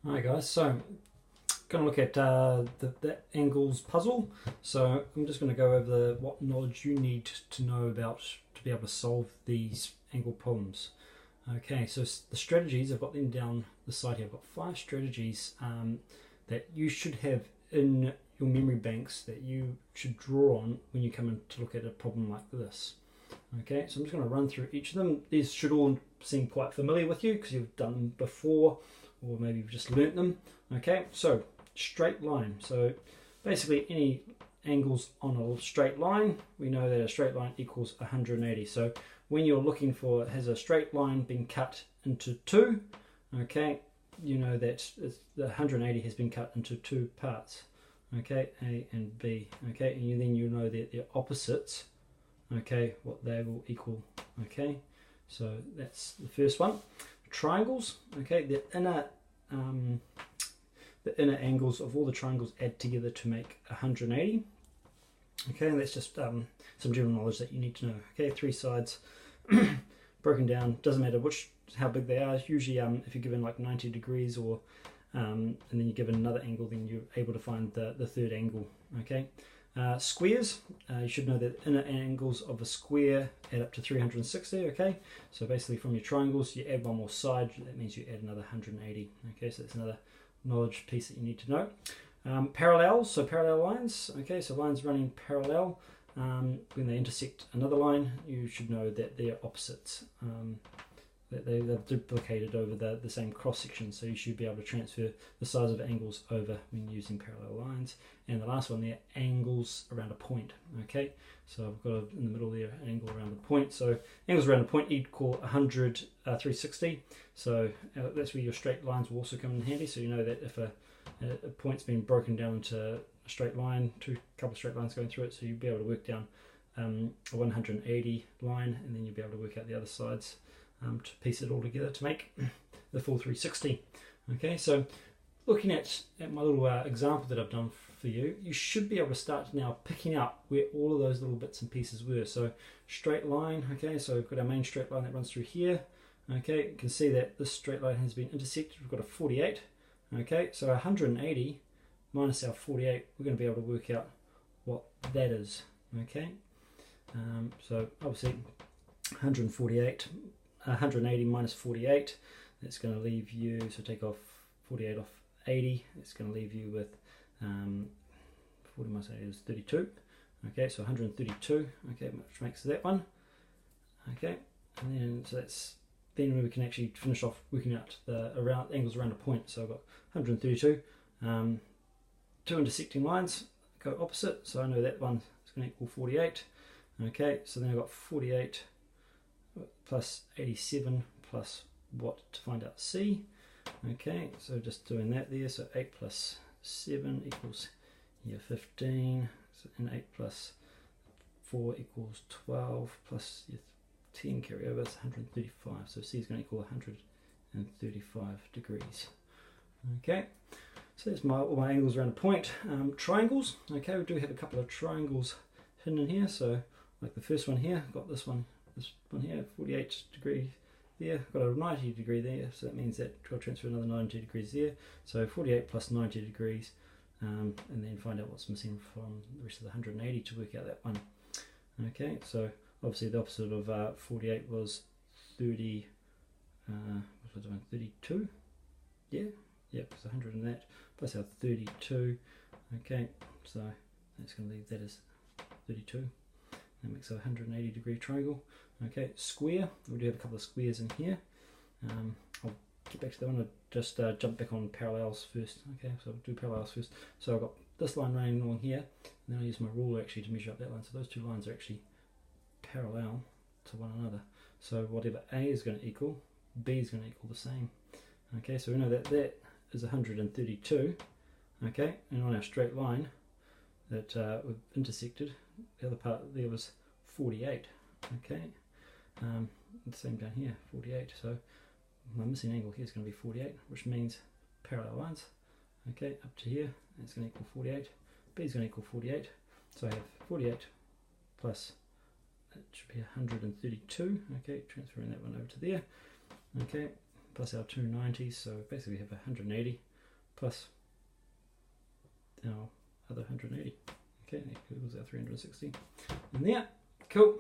Hi guys, so going to look at the angles puzzle. So I'm just going to go over what knowledge you need to know about to be able to solve these angle problems. Okay, so the strategies, I've got them down the side here. I've got 5 strategies that you should have in your memory banks that you should draw on when you come in to look at a problem like this. Okay, so I'm just going to run through each of them. These should all seem quite familiar with you because you've done them before, or maybe you've just learnt them. Okay, so straight line. So basically any angles on a straight line, we know that a straight line equals 180. So when you're looking for, has a straight line been cut into 2, okay, you know that the 180 has been cut into 2 parts, okay, A and B, okay, and then you know that they're opposites, okay, what they will equal, okay. So that's the first one. Triangles, okay, the inner angles of all the triangles add together to make 180. Okay, and that's just some general knowledge that you need to know. Okay, 3 sides broken down, doesn't matter how big they are. Usually if you're given like 90 degrees or and then you're given another angle, then you're able to find the third angle. Okay, squares, you should know that inner angles of a square add up to 360. Okay, so basically from your triangles you add one more side, that means you add another 180. Okay, so that's another knowledge piece that you need to know. Parallels, so parallel lines, okay, so lines running parallel, when they intersect another line, you should know that they're opposites, that they're duplicated over the same cross section, so you should be able to transfer the size of angles over when using parallel lines. And the last one there, angles around a point. Okay, so I've got in the middle there an angle around the point, so angles around a point equal 360, so that's where your straight lines will also come in handy. So you know that if a point's been broken down into a straight line, couple of straight lines going through it, so you'll be able to work down a 180 line, and then you'll be able to work out the other sides to piece it all together to make the full 360. Okay, so looking at my little example that I've done for you, you should be able to start now picking up where all of those little bits and pieces were. So straight line, okay, so we've got our main straight line that runs through here. Okay, you can see that this straight line has been intersected. We've got a 48. Okay, so 180 minus our 48, we're going to be able to work out what that is. Okay, so obviously 180 minus 48, that's going to leave you, so take off 48 off 80, it's going to leave you with 40 minus 80 is 32. Okay, so 132, okay, which makes that one. Okay, and then so that's then we can actually finish off working out the angles around a point. So I've got 132, 2 intersecting lines go opposite, so I know that one is going to equal 48. Okay, so then I've got 48 plus 87 plus what to find out C. Okay, so just doing that there, so 8 plus 7 equals 15, so, and 8 plus 4 equals 12, plus 10 carry over, it's 135, so C is going to equal 135 degrees. Okay, so there's all my angles around a point. Triangles, okay, we do have a couple of triangles hidden in here, so like the first one here, got this one here, 48 degree there, got a 90 degree there, so that means that I'll transfer another 90 degrees there, so 48 plus 90 degrees, and then find out what's missing from the rest of the 180 to work out that one. Okay, so obviously the opposite of 48 was 30, what was I doing, 32, yeah, it's 100 in that, plus our 32, okay, so that's going to leave that as 32. That makes a 180 degree triangle. Okay, square, we do have a couple of squares in here. I'll get back to that one, I'll just jump back on parallels first. Okay, so I'll do parallels first. So I've got this line running along here, and then I'll use my ruler actually to measure up that line. So those two lines are actually parallel to one another. So whatever A is going to equal, B is going to equal the same. Okay, so we know that that is 132. Okay, and on our straight line that we've intersected, the other part there was 48. Okay, the same down here, 48. So my missing angle here is going to be 48, which means parallel lines. Okay, up to here, it's going to equal 48. B is going to equal 48. So I have 48 plus, that should be 132. Okay, transferring that one over to there. Okay, plus our 290s, so basically we have 180. plus our other 180. Okay, that equals our 360. And there, cool.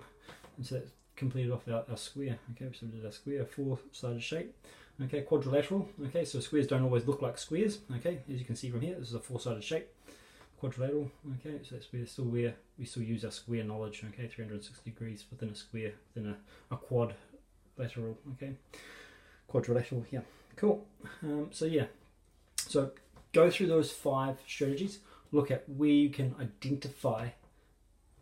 And so that's completed off our square. Okay, so we did our square, four-sided shape. Okay, quadrilateral. Okay, so squares don't always look like squares. Okay, as you can see from here, this is a four-sided shape. Quadrilateral. Okay, so that's where we still use our square knowledge. Okay, 360 degrees within a square, within a quadrilateral. Okay, quadrilateral. Yeah, cool. So yeah, so go through those 5 strategies. Look at where you can identify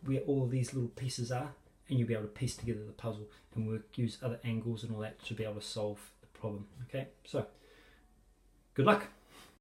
where all of these little pieces are, and you'll be able to piece together the puzzle and use other angles and all that to be able to solve the problem. Okay, so good luck.